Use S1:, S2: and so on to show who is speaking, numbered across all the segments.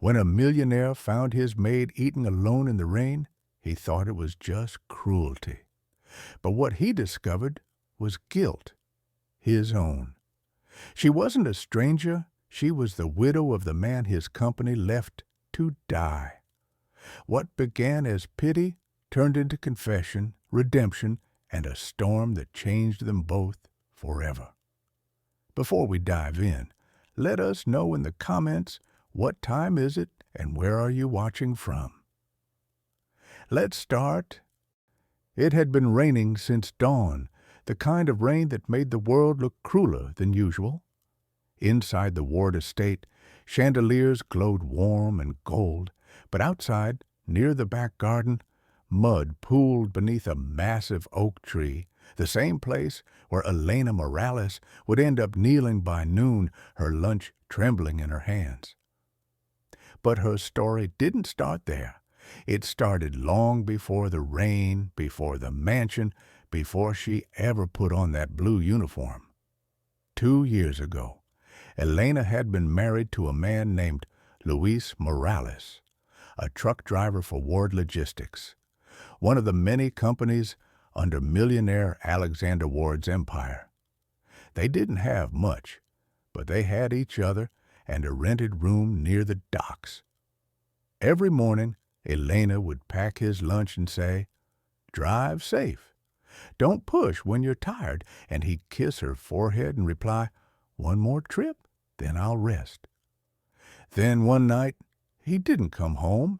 S1: When a millionaire found his maid eating alone in the rain, he thought it was just cruelty. But what he discovered was guilt, his own. She wasn't a stranger. She was the widow of the man his company left to die. What began as pity turned into confession, redemption, and a storm that changed them both forever. Before we dive in, let us know in the comments what time is it and where are you watching from. Let's start. It had been raining since dawn, the kind of rain that made the world look crueler than usual. Inside the Ward estate, chandeliers glowed warm and gold, but outside, near the back garden, mud pooled beneath a massive oak tree, the same place where Elena Morales would end up kneeling by noon, her lunch trembling in her hands. But her story didn't start there. It started long before the rain, before the mansion, before she ever put on that blue uniform. 2 years ago, Elena had been married to a man named Luis Morales, a truck driver for Ward Logistics, one of the many companies under Millionaire Alexander Ward's empire. They didn't have much, but they had each other and a rented room near the docks. Every morning, Elena would pack his lunch and say, "Drive safe. Don't push when you're tired," and he'd kiss her forehead and reply, "One more trip, then I'll rest." Then one night, he didn't come home.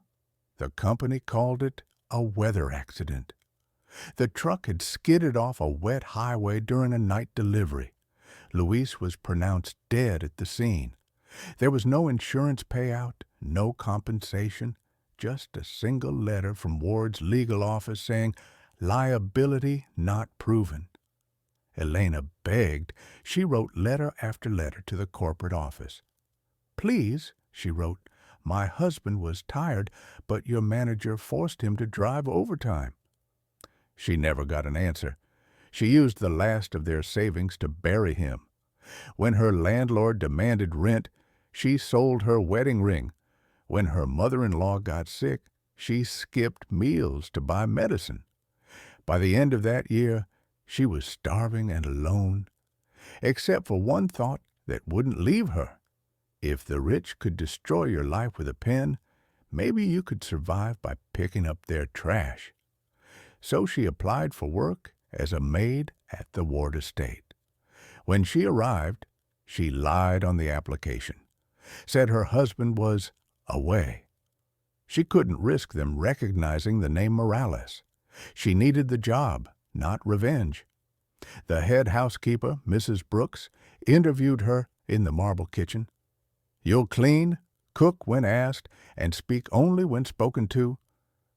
S1: The company called it a weather accident. The truck had skidded off a wet highway during a night delivery. Luis was pronounced dead at the scene. There was no insurance payout, no compensation, just a single letter from Ward's legal office saying, "Liability not proven." Elena begged. She wrote letter after letter to the corporate office. "Please," she wrote, "my husband was tired, but your manager forced him to drive overtime." She never got an answer. She used the last of their savings to bury him. When her landlord demanded rent, she sold her wedding ring. When her mother-in-law got sick, she skipped meals to buy medicine. By the end of that year, she was starving and alone, except for one thought that wouldn't leave her. If the rich could destroy your life with a pen, maybe you could survive by picking up their trash. So she applied for work as a maid at the Ward estate. When she arrived, she lied on the application, said her husband was away. She couldn't risk them recognizing the name Morales. She needed the job, not revenge. The head housekeeper, Mrs. Brooks, interviewed her in the marble kitchen. "You'll clean, cook when asked, and speak only when spoken to.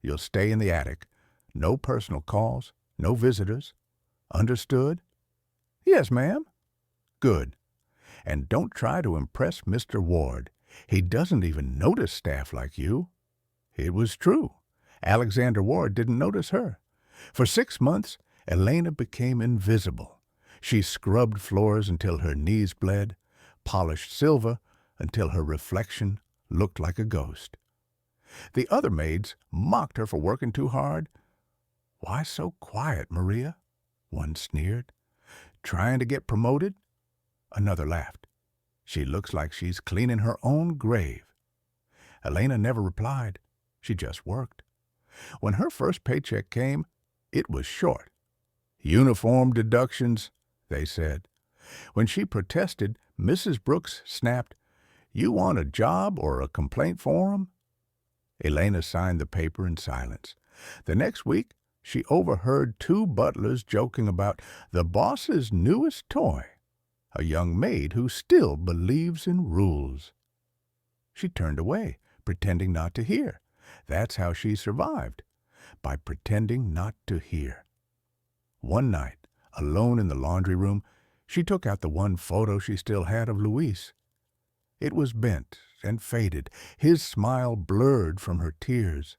S1: You'll stay in the attic. No personal calls, no visitors. Understood?" "Yes, ma'am." "Good. And don't try to impress Mr. Ward. He doesn't even notice staff like you." It was true. Alexander Ward didn't notice her. For 6 months, Elena became invisible. She scrubbed floors until her knees bled, polished silver until her reflection looked like a ghost. The other maids mocked her for working too hard. "Why so quiet, Maria?" one sneered. "Trying to get promoted?" Another laughed. "She looks like she's cleaning her own grave." Elena never replied. She just worked. When her first paycheck came, it was short. "Uniform deductions," they said. When she protested, Mrs. Brooks snapped, "You want a job or a complaint form?" Elena signed the paper in silence. The next week, she overheard 2 butlers joking about the boss's newest toy, a young maid who still believes in rules. She turned away, pretending not to hear. That's how she survived, by pretending not to hear. One night, alone in the laundry room, she took out the one photo she still had of Luis. It was bent and faded, his smile blurred from her tears.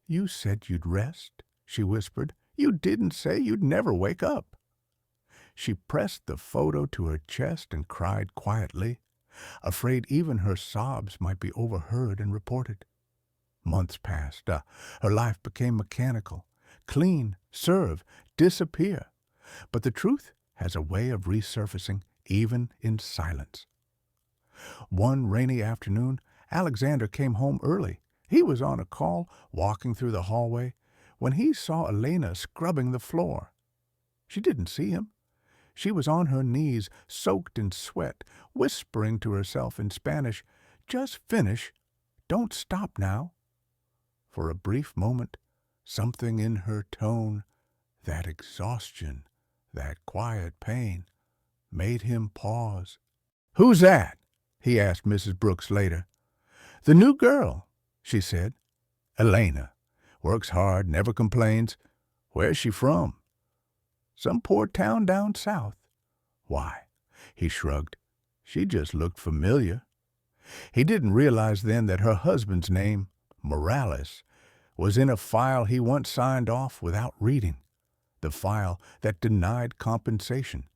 S1: "You said you'd rest," she whispered. "You didn't say you'd never wake up." She pressed the photo to her chest and cried quietly. afraid even her sobs might be overheard and reported. Months passed. Her life became mechanical. Clean, serve, disappear. But the truth has a way of resurfacing even in silence. One rainy afternoon, Alexander came home early. He was on a call, walking through the hallway, when he saw Elena scrubbing the floor. She didn't see him. She was on her knees, soaked in sweat, whispering to herself in Spanish, "Just finish. Don't stop now." For a brief moment, something in her tone, that exhaustion, that quiet pain, made him pause. "Who's that?" he asked Mrs. Brooks later. "The new girl," she said. "Elena. Works hard, never complains. Where's she from?" "Some poor town down south." "Why?" He shrugged. She just looked familiar. He didn't realize then that her husband's name, Morales, was in a file he once signed off without reading, the file that denied compensation.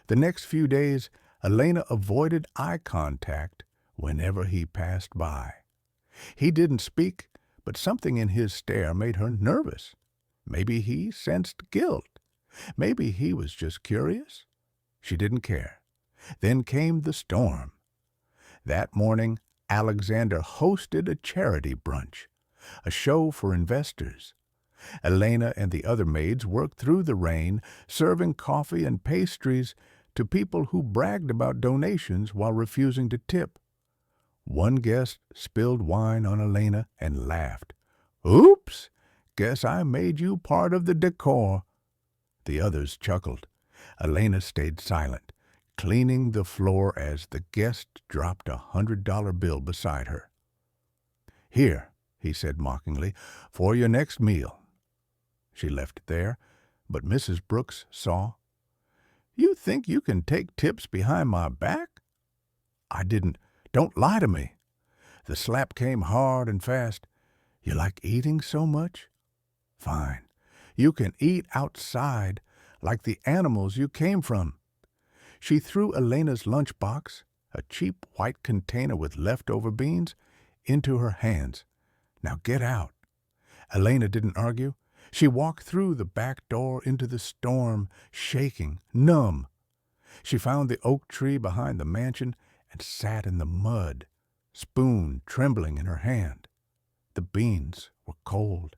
S1: The next few days, Elena avoided eye contact whenever he passed by. He didn't speak, but something in his stare made her nervous. Maybe he sensed guilt. Maybe he was just curious. She didn't care. Then came the storm. That morning, Alexander hosted a charity brunch, a show for investors. Elena and the other maids worked through the rain, serving coffee and pastries to people who bragged about donations while refusing to tip. One guest spilled wine on Elena and laughed. "Oops! Guess I made you part of the decor." The others chuckled. Elena stayed silent, cleaning the floor as the guest dropped $100 bill beside her. "Here," he said mockingly, "for your next meal." She left it there, but Mrs. Brooks saw. "You think you can take tips behind my back?" "I didn't. Don't lie to me." The slap came hard and fast. "You like eating so much? Fine. You can eat outside, like the animals you came from." She threw Elena's lunchbox, a cheap white container with leftover beans, into her hands. "Now get out." Elena didn't argue. She walked through the back door into the storm, shaking, numb. She found the oak tree behind the mansion and sat in the mud, spoon trembling in her hand. The beans were cold.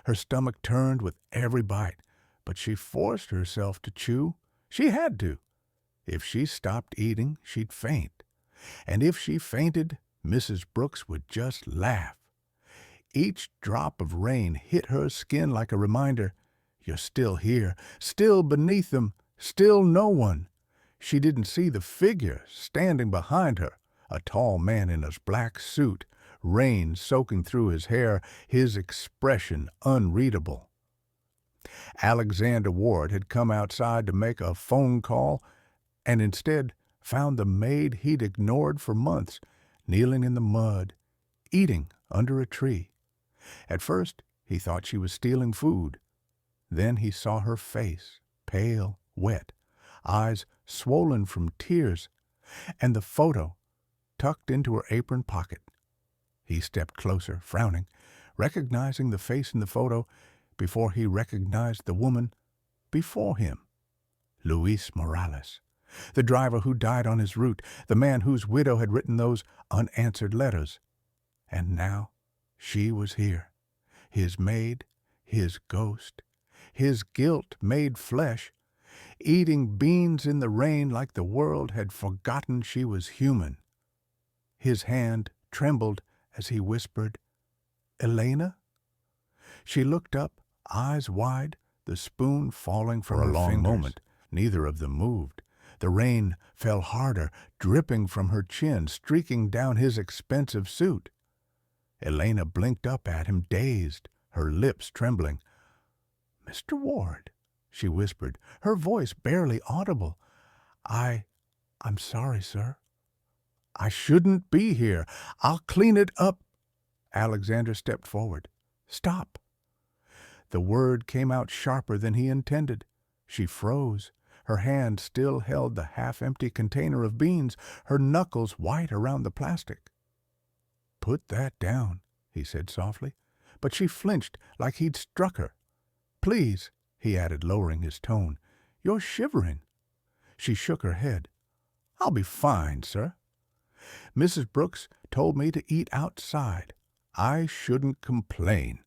S1: Her stomach turned with every bite, but she forced herself to chew. She had to. If she stopped eating, she'd faint. And if she fainted, Mrs. Brooks would just laugh. Each drop of rain hit her skin like a reminder, you're still here, still beneath them, still no one. She didn't see the figure standing behind her, a tall man in a black suit, rain soaking through his hair, his expression unreadable. Alexander Ward had come outside to make a phone call and instead found the maid he'd ignored for months, kneeling in the mud, eating under a tree. At first, he thought she was stealing food. Then he saw her face, pale, wet, eyes swollen from tears, and the photo tucked into her apron pocket. He stepped closer, frowning, recognizing the face in the photo before he recognized the woman before him. Luis Morales, the driver who died on his route, the man whose widow had written those unanswered letters. And now she was here, his maid, his ghost, his guilt made flesh, eating beans in the rain like the world had forgotten she was human. His hand trembled as he whispered, "Elena?" She looked up, eyes wide, the spoon falling from her fingers. For a long moment, neither of them moved. The rain fell harder, dripping from her chin, streaking down his expensive suit. Elena blinked up at him, dazed, her lips trembling. "Mr. Ward," she whispered, her voice barely audible. I'm sorry, sir." "I shouldn't be here. I'll clean it up." Alexander stepped forward. "Stop." The word came out sharper than he intended. She froze, Her hand still held the half-empty container of beans, her knuckles white around the plastic. "Put that down," he said softly, but she flinched like he'd struck her. "Please," he added, lowering his tone, "you're shivering." She shook her head. "I'll be fine, sir. Mrs. Brooks told me to eat outside. I shouldn't complain."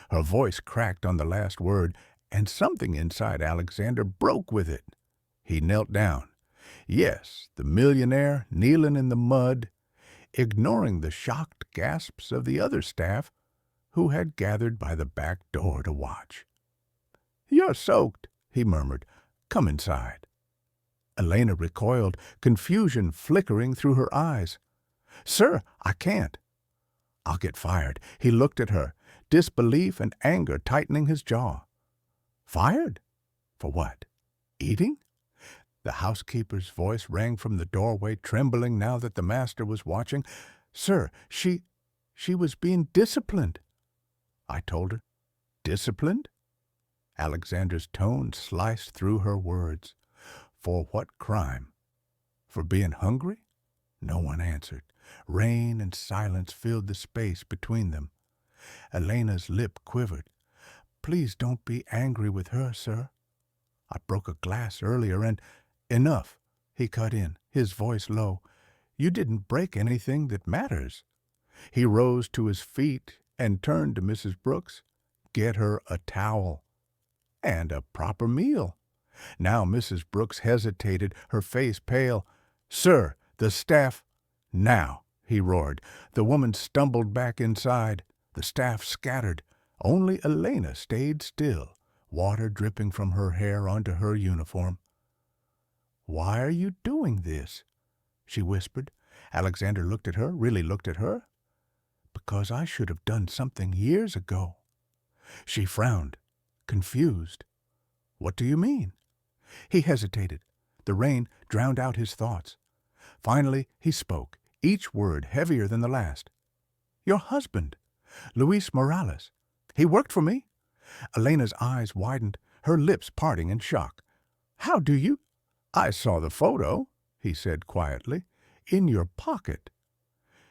S1: Her voice cracked on the last word, and something inside Alexander broke with it. He knelt down. Yes, the millionaire kneeling in the mud, ignoring the shocked gasps of the other staff who had gathered by the back door to watch. "You're soaked," he murmured. "Come inside." Elena recoiled, confusion flickering through her eyes. "Sir, I can't." "I'll get fired." He looked at her, disbelief and anger tightening his jaw. "Fired? For what? Eating?" The housekeeper's voice rang from the doorway, trembling now that the master was watching. "Sir, she was being disciplined." "I told her." "Disciplined?" Alexander's tone sliced through her words. For what crime? For being hungry? No one answered. Rain and silence filled the space between them. Elena's lip quivered. "Please don't be angry with her, sir. I broke a glass earlier and—" "Enough," he cut in, his voice low. "You didn't break anything that matters." He rose to his feet and turned to Mrs. Brooks. "Get her a towel. And a proper meal." Now Mrs. Brooks hesitated, her face pale. "Sir, the staff—" "Now," he roared. The woman stumbled back inside. The staff scattered. Only Elena stayed still, water dripping from her hair onto her uniform. "Why are you doing this?" she whispered. Alexander looked at her, really looked at her. "Because I should have done something years ago." She frowned, confused. "What do you mean?" He hesitated. The rain drowned out his thoughts. Finally he spoke, each word heavier than the last. "Your husband, Luis Morales. He worked for me." Elena's eyes widened, her lips parting in shock. "How do you—" "I saw the photo," he said quietly, "in your pocket."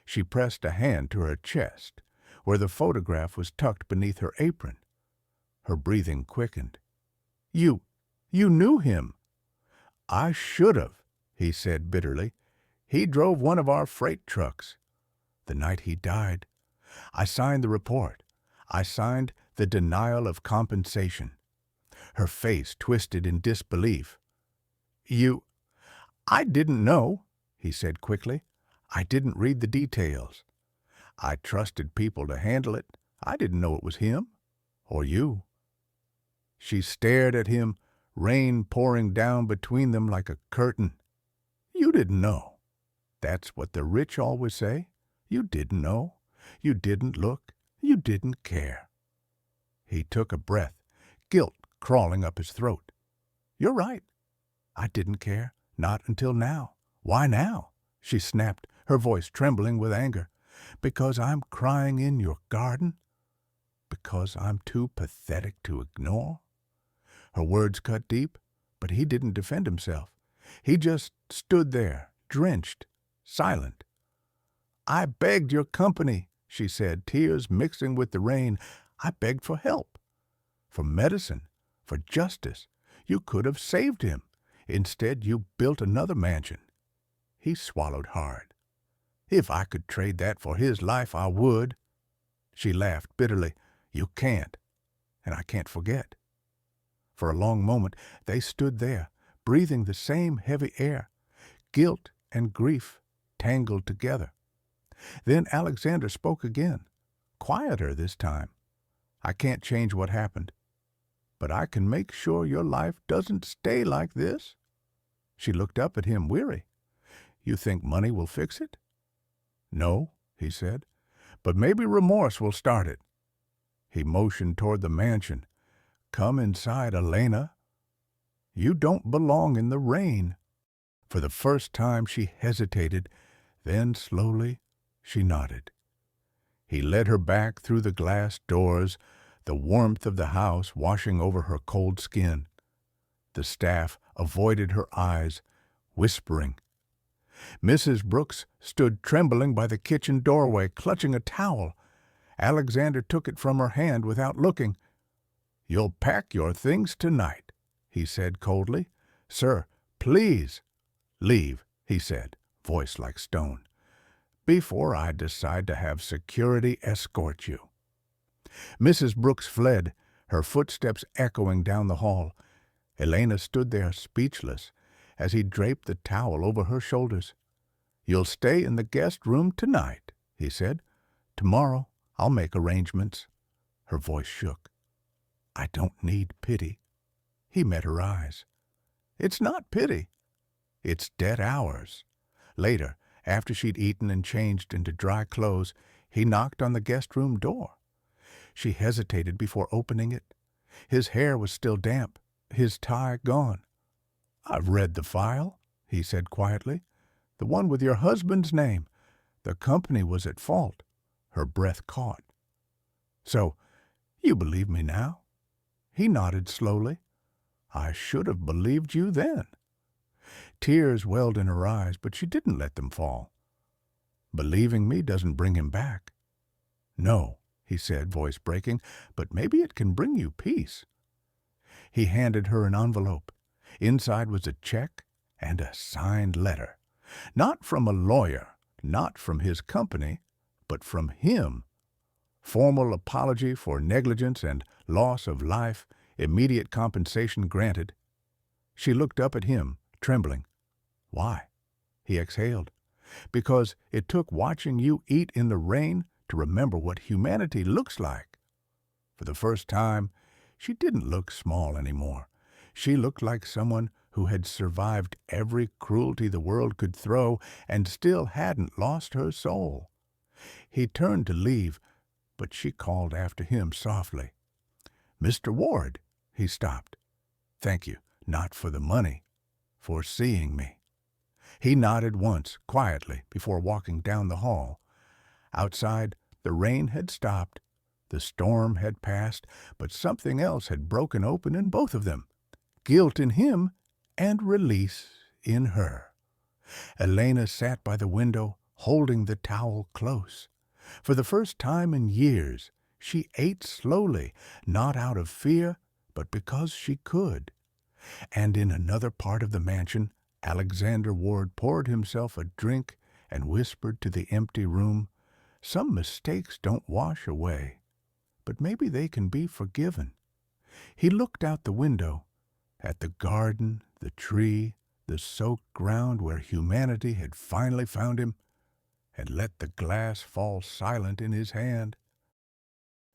S1: She pressed a hand to her chest, where the photograph was tucked beneath her apron. Her breathing quickened. You knew him." "I should have," he said bitterly. "He drove one of our freight trucks. The night he died, I signed the report. I signed the denial of compensation." Her face twisted in disbelief. "I didn't know," he said quickly. "I didn't read the details. I trusted people to handle it. I didn't know it was him. Or you." She stared at him, rain pouring down between them like a curtain. "You didn't know. That's what the rich always say. You didn't know. You didn't look. You didn't care." He took a breath, guilt crawling up his throat. "You're right. I didn't care. Not until now." "Why now?" she snapped, her voice trembling with anger. "Because I'm crying in your garden? Because I'm too pathetic to ignore?" Her words cut deep, but he didn't defend himself. He just stood there, drenched, silent. "I begged your company," she said, tears mixing with the rain. "I begged for help, for medicine, for justice. You could have saved him. Instead, you built another mansion." He swallowed hard. "If I could trade that for his life, I would." She laughed bitterly. "You can't, and I can't forget." For a long moment they stood there, breathing the same heavy air, guilt and grief tangled together. Then Alexander spoke again, quieter this time. "I can't change what happened, but I can make sure your life doesn't stay like this." She looked up at him, weary. "You think money will fix it?" "No," he said, "but maybe remorse will start it." He motioned toward the mansion. "Come inside, Elena. You don't belong in the rain." For the first time she hesitated, then slowly she nodded. He led her back through the glass doors, the warmth of the house washing over her cold skin. The staff avoided her eyes, whispering. Mrs. Brooks stood trembling by the kitchen doorway, clutching a towel. Alexander took it from her hand without looking. "You'll pack your things tonight," he said coldly. "Sir, please." "Leave," he said, voice like stone, "before I decide to have security escort you." Mrs. Brooks fled, her footsteps echoing down the hall. Elena stood there speechless as he draped the towel over her shoulders. "You'll stay in the guest room tonight," he said. "Tomorrow I'll make arrangements." Her voice shook. "I don't need pity." He met her eyes. "It's not pity. It's dead hours." Later, after she'd eaten and changed into dry clothes, he knocked on the guest room door. She hesitated before opening it. His hair was still damp, his tie gone. "I've read the file," he said quietly. "The one with your husband's name. The company was at fault." Her breath caught. "So, you believe me now?" He nodded slowly. "I should have believed you then." Tears welled in her eyes, but she didn't let them fall. "Believing me doesn't bring him back." "No," he said, voice breaking, "but maybe it can bring you peace." He handed her an envelope. Inside was a check and a signed letter. Not from a lawyer, not from his company, but from him. Formal apology for negligence and loss of life, immediate compensation granted. She looked up at him, trembling. "Why?" He exhaled. "Because it took watching you eat in the rain to remember what humanity looks like." For the first time, she didn't look small anymore. She looked like someone who had survived every cruelty the world could throw and still hadn't lost her soul. He turned to leave, but she called after him softly. "Mr. Ward." He stopped. "Thank you, not for the money, for seeing me." He nodded once, quietly, before walking down the hall. Outside, the rain had stopped. The storm had passed, but something else had broken open in both of them. Guilt in him and release in her. Elena sat by the window, holding the towel close. For the first time in years, she ate slowly, not out of fear, but because she could. And in another part of the mansion, Alexander Ward poured himself a drink and whispered to the empty room, "Some mistakes don't wash away, but maybe they can be forgiven." He looked out the window, at the garden, the tree, the soaked ground where humanity had finally found him, and let the glass fall silent in his hand.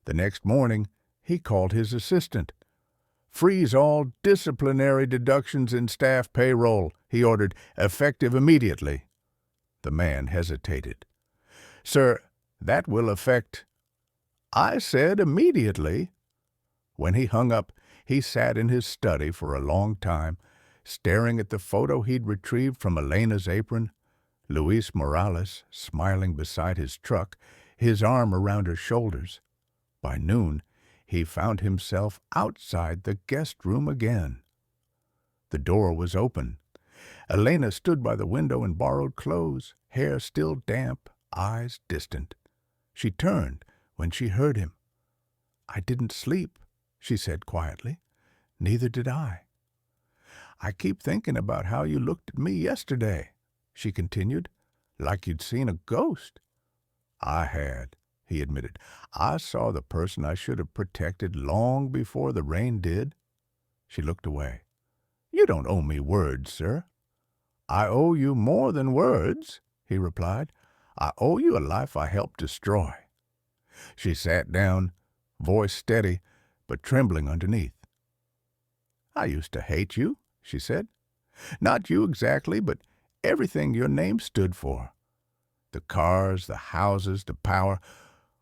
S1: The next morning, he called his assistant. "Freeze all disciplinary deductions in staff payroll," he ordered, "effective immediately." The man hesitated. "Sir, that will affect—" "I said immediately." When he hung up, he sat in his study for a long time, staring at the photo he'd retrieved from Elena's apron, Luis Morales smiling beside his truck, his arm around her shoulders. By noon, he found himself outside the guest room again. The door was open. Elena stood by the window in borrowed clothes, hair still damp, eyes distant. She turned when she heard him. "I didn't sleep," she said quietly. "Neither did I." "I keep thinking about how you looked at me yesterday," she continued, "like you'd seen a ghost." "I had," he admitted. "I saw the person I should have protected long before the rain did." She looked away. "You don't owe me words, sir." "I owe you more than words," he replied. "I owe you a life I helped destroy." She sat down, voice steady, but trembling underneath. "I used to hate you," she said. "Not you exactly, but everything your name stood for. The cars, the houses, the power,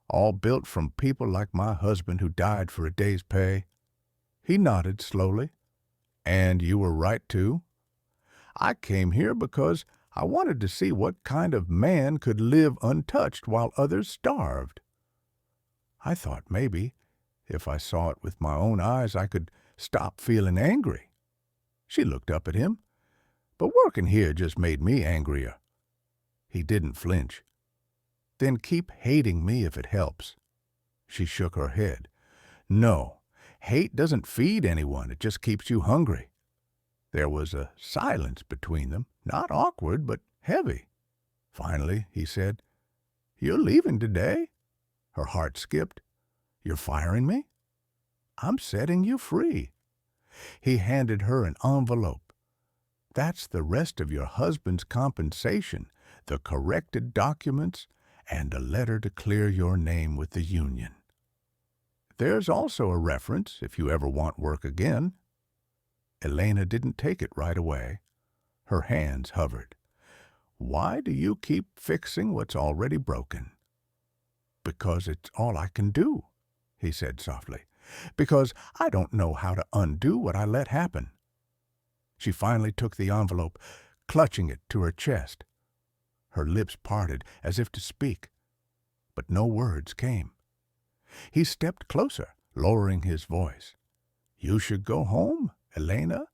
S1: all built from people like my husband who died for a day's pay." He nodded slowly. "And you were right, too. I came here because I wanted to see what kind of man could live untouched while others starved. I thought maybe, if I saw it with my own eyes, I could stop feeling angry." She looked up at him. "But working here just made me angrier." He didn't flinch. "Then keep hating me if it helps." She shook her head. "No, hate doesn't feed anyone. It just keeps you hungry." There was a silence between them, not awkward, but heavy. Finally, he said, "You're leaving today?" Her heart skipped. "You're firing me?" "I'm setting you free." He handed her an envelope. "That's the rest of your husband's compensation, the corrected documents, and a letter to clear your name with the union. There's also a reference if you ever want work again." Elena didn't take it right away. Her hands hovered. "Why do you keep fixing what's already broken?" "Because it's all I can do," he said softly. "Because I don't know how to undo what I let happen." She finally took the envelope, clutching it to her chest. Her lips parted as if to speak, but no words came. He stepped closer, lowering his voice. "You should go home, Elena."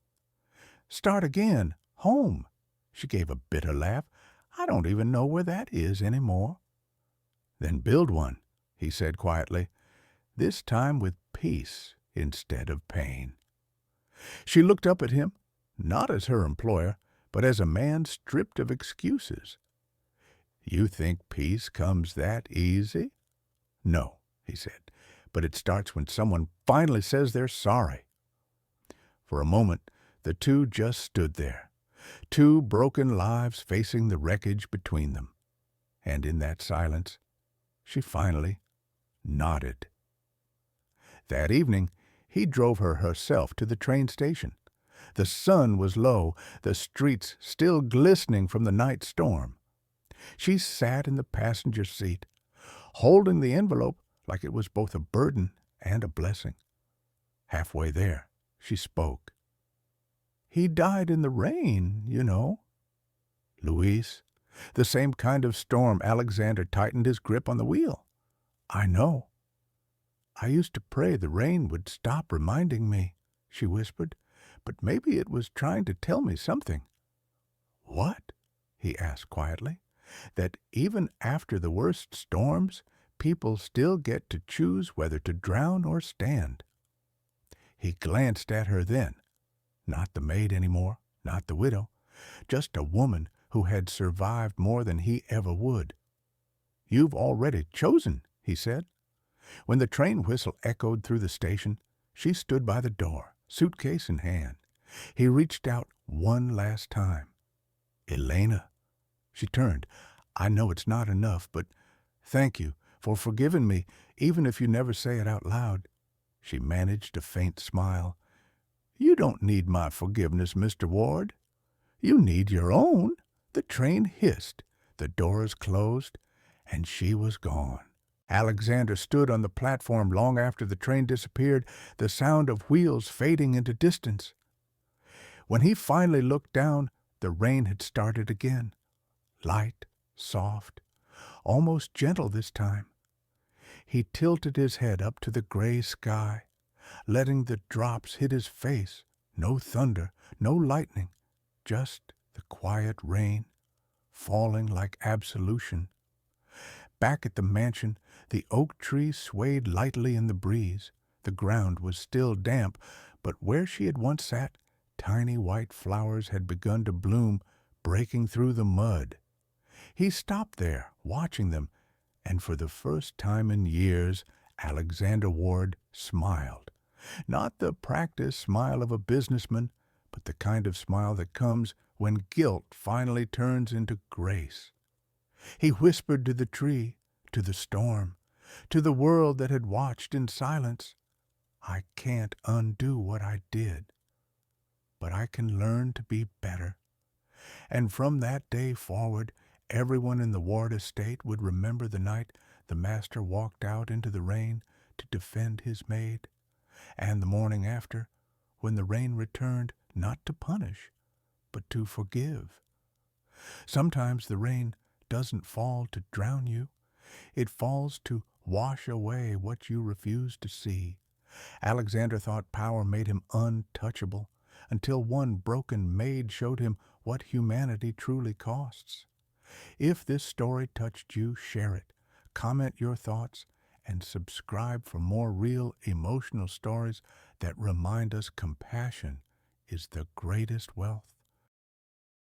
S1: "Start again. Home." She gave a bitter laugh. "I don't even know where that is anymore." "Then build one," he said quietly, "this time with peace instead of pain." She looked up at him, not as her employer, but as a man stripped of excuses. "You think peace comes that easy?" "No," he said, "but it starts when someone finally says they're sorry." For a moment, the two just stood there, two broken lives facing the wreckage between them. And in that silence, she finally nodded. That evening, he drove her herself to the train station. The sun was low, the streets still glistening from the night storm. She sat in the passenger seat, holding the envelope like it was both a burden and a blessing. Halfway there, she spoke. "He died in the rain, you know." "Luis, the same kind of storm Alexander tightened his grip on the wheel." "I know." "I used to pray the rain would stop reminding me," she whispered, "but maybe it was trying to tell me something." "What?" he asked quietly. "That even after the worst storms, people still get to choose whether to drown or stand." He glanced at her then. Not the maid anymore, not the widow, just a woman who had survived more than he ever would. "You've already chosen," he said. When the train whistle echoed through the station, she stood by the door, suitcase in hand. He reached out one last time. "Elena." She turned. "I know it's not enough, but thank you for forgiving me, even if you never say it out loud." She managed a faint smile. "You don't need my forgiveness, Mr. Ward. You need your own." The train hissed, the doors closed, and she was gone. Alexander stood on the platform long after the train disappeared, the sound of wheels fading into distance. When he finally looked down, the rain had started again. Light, soft, almost gentle this time. He tilted his head up to the gray sky, letting the drops hit his face. No thunder, no lightning, just the quiet rain, falling like absolution. Back at the mansion, the oak tree swayed lightly in the breeze. The ground was still damp, but where she had once sat, tiny white flowers had begun to bloom, breaking through the mud. He stopped there, watching them, and for the first time in years, Alexander Ward smiled. Not the practiced smile of a businessman, but the kind of smile that comes when guilt finally turns into grace. He whispered to the tree, to the storm, to the world that had watched in silence, "I can't undo what I did, but I can learn to be better." And from that day forward, everyone in the Ward estate would remember the night the master walked out into the rain to defend his maid, and the morning after, when the rain returned not to punish, but to forgive. Sometimes the rain doesn't fall to drown you. It falls to wash away what you refuse to see. Alexander thought power made him untouchable, until one broken maid showed him what humanity truly costs. If this story touched you, share it, comment your thoughts, and subscribe for more real emotional stories that remind us compassion is the greatest wealth.